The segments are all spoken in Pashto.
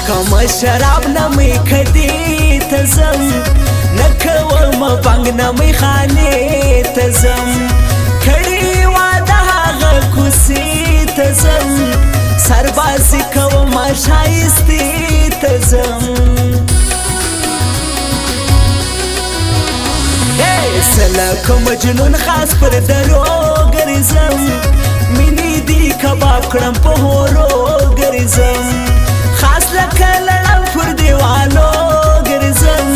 سکم شراب نمی کدی تزم نکوم بانگ نمی خانی تزم کڑی واده آغا کسی تزم سربازی کوم شایستی تزم سلک مجنون خاص پر درو گرزم مینی دی کباب کړم په هورو ګرځم خاص لکه لړم پر دیوالو ګرځم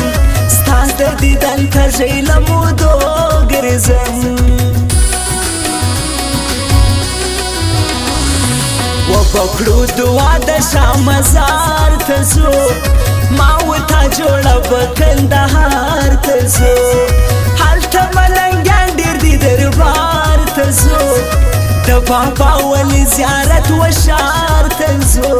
ستا د دیدن کژۍ له مودو ګرځم وبکړو دعا د شاه مزار ته ځو ما ورته جوړه په کندهار ته ځو هلته ملنګان ډېر دي دربار ته ځو د بابا ولی زیارت و شار تنزو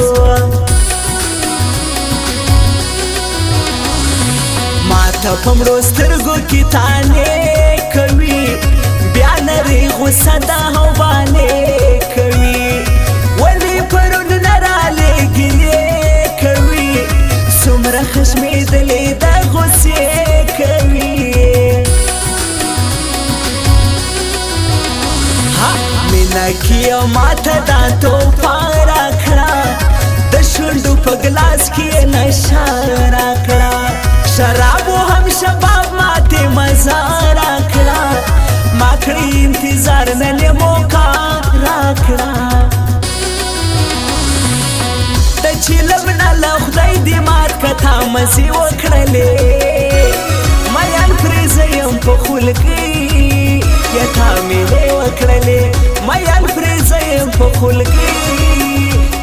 ما تا پمرو سترگو کی تانے کوي بیا نری غصه دا هوبانے کوي ولی پرون نرالی گلی کوي سمره خشمی دلی دا غصه کوي نکیو ماته دا توپا راکړه د شونډو په ګلاس کې نشه راکړه شرابو هم شباب ماته مزه راکړه ما کړی انتظار نن موقع راکړه د چیلم نه له خدای دې مات کته مزي وکړلې میان پرې یم په خلقي یتا مې وکړلې میان پرې یم په خلقي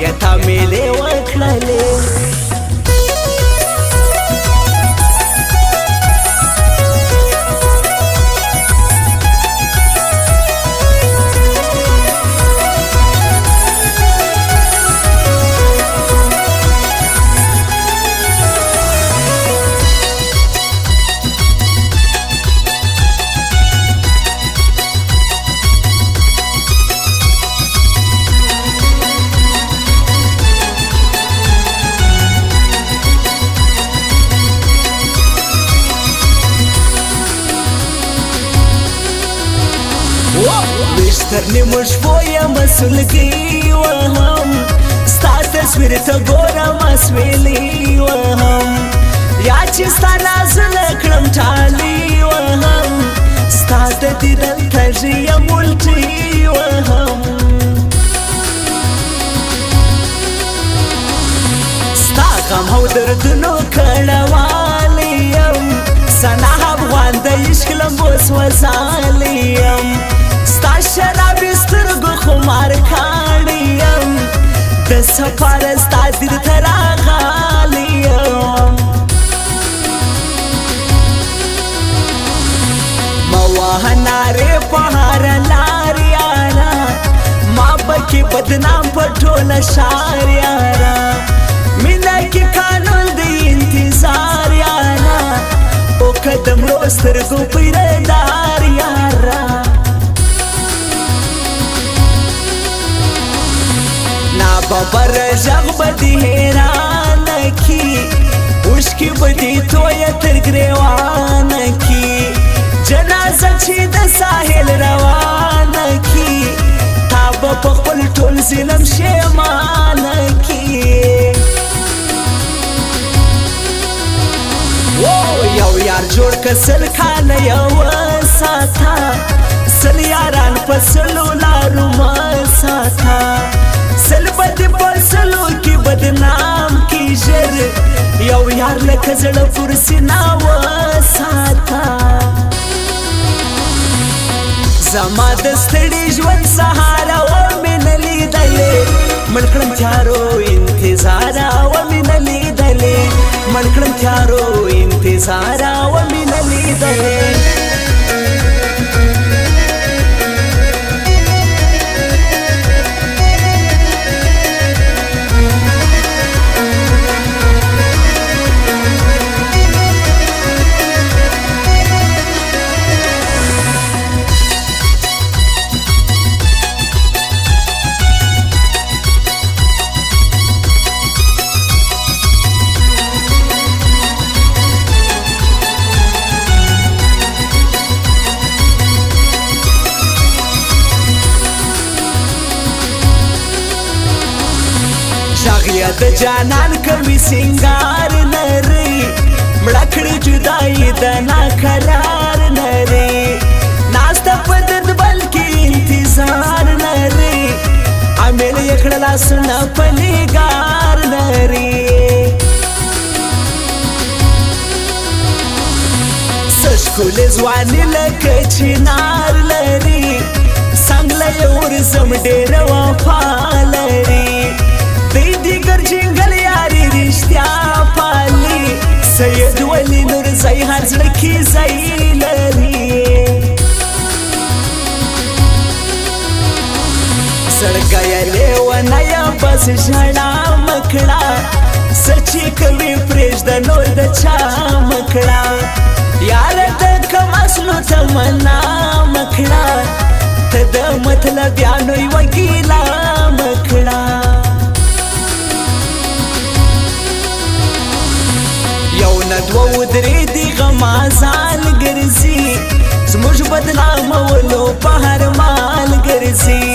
یتا مې وکړلې تر نیمو شپو یم سلګي وهم ستا تصویر ته ګورم اسویلي وهم یا چې ستا نازونه کړم ټالي وهم ستا د دیدن تږي یم الټي وهم ستا غم او دردونو کړهوالی یم سنا افغان د عشق لمبوس وزالی یم ستا شرابی سترګو خمار کاڼی یم د سفر ستا دید ته راغلی یم مه وهه نارې په هره لار یاره ما پکې بدنام په ټوله ښار یاره مینه کې قانون د انتظار یاره او که د مړو سترګو پیردار یاره بابر جغ بدی حیران کی اوشکی بدی توی تر گریوان کی جنازه چی د ساحل روان کی تاب په خپل ټول ظلم شیمان کی یو یار جوړ کسل کاله یو ساتا سل یاران په سلو لارو ما ساتا سل بد په سلو کی بدنام کی ژر یو یار لکه زړه پر سینا وساتا زما د ستړي ژوند سهارا و مې نه لیدلې مړ کړم تیارو انتظار و مې نه لیدلې مړ کړم تیارو انتظار و مې نه لیدلې د جانان کوي سنگار نری مړکړي جدائی د ناقرار نری ناسته پدد بلکې انتظار نری عمل یکړه لاسونه پنګار نری سشکول ځواني لکه چنار لري څنګه یور زم ډېر وفا لري دی دیگر جنگل یاری رشتیا پالی سید ولی نور زی هر زړه کې زی لري سړګیا لیونه یا بس ژړا مکړه سچې کوي پرېږده نور د چا مکړه یار د کوم اصلو تمنا مکړه ته د مطلبیانو یوه ګیله مکړه یو نه دوه درې دي غمازان ګرځي زموږ بدنامولو په هر مال ګرځي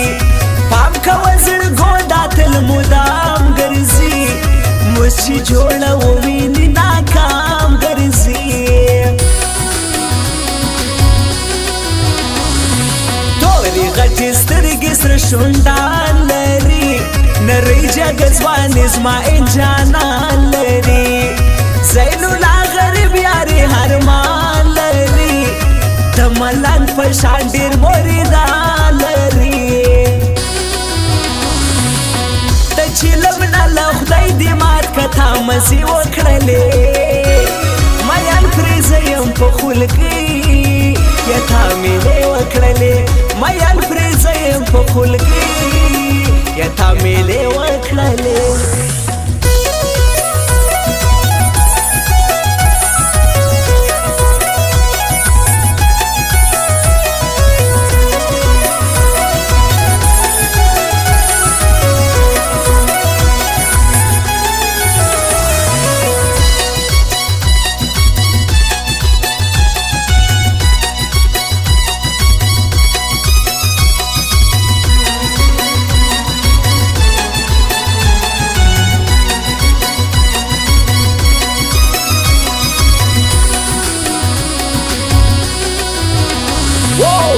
پام کوه زړګو دا تل مدام ګرځي موږ چې جوړه وویني ناکام ګرځي تورې غټې سترګې سره شونډان لري نری جګه ځوانې زما انجانان لري زین الله غریب یاري هر مان لري د ملنګ په شان ډېر مریدان لري د چیلم نه له خدای دې مات کته مزي وکړلې میان پرې زه یم په خلقي یتا مې وکړلې میان پرې زه یم په خلقي یتا مې وکړلې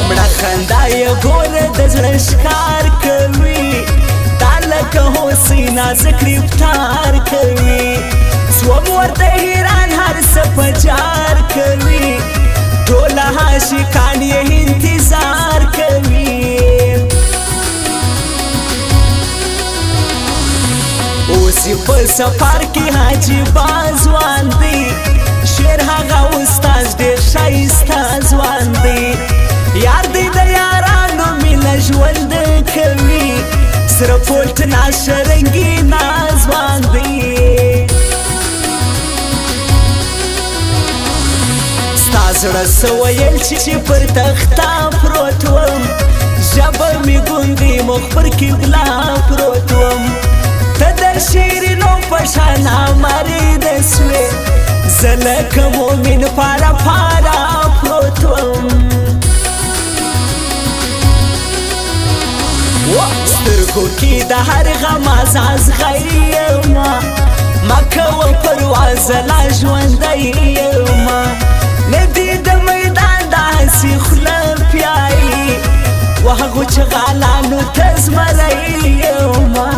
مړه خندا یې ګوره د زړه ښکار کوي دا لکه هوسۍ نازک رفتار کوي څوم ورته حیران هر څه په جار کوي ټوله عاشقان یې انتظار کوي اوس یې په سفر کې حاجي باځوان دی شعر هغه استاد ډېر ښایسته ځوان دی یار دی د یارانو مینه ژوند کوي سره پولټ ناشرنګي نازوان دی ستا زړه څه ویل چې پر تخته پروت وم ژبه مې ګونګۍ مخ پر قبله پروت وم ته د شیرینو په شان امریده سوې زه لکه مؤمن پاره پاره پروت وم سترګو کې د هر غم ازاز غیما ما کوه پرواز لا ژوندی یما ندی د میدان داسې خوله پیایي وهغو چغالانو ته زمری یما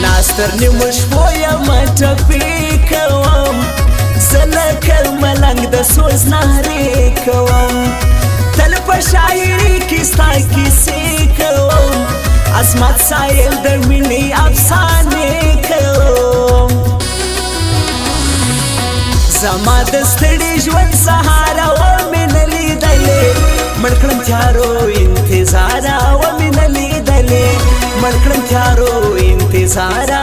ناستر نیمو شپو یمه ټپې کوم زه لکه ملنګ د سوز نارې کوم تل په شاعري کې ستا کیسې کوم عظمت سایل د مینې افسانې کوم زما د ستړي ژوند سهاره ومې نه لیدلې مړ کړم تیارو انتظاره ومې نه لیدلې مړ کړم تیارو انتظاره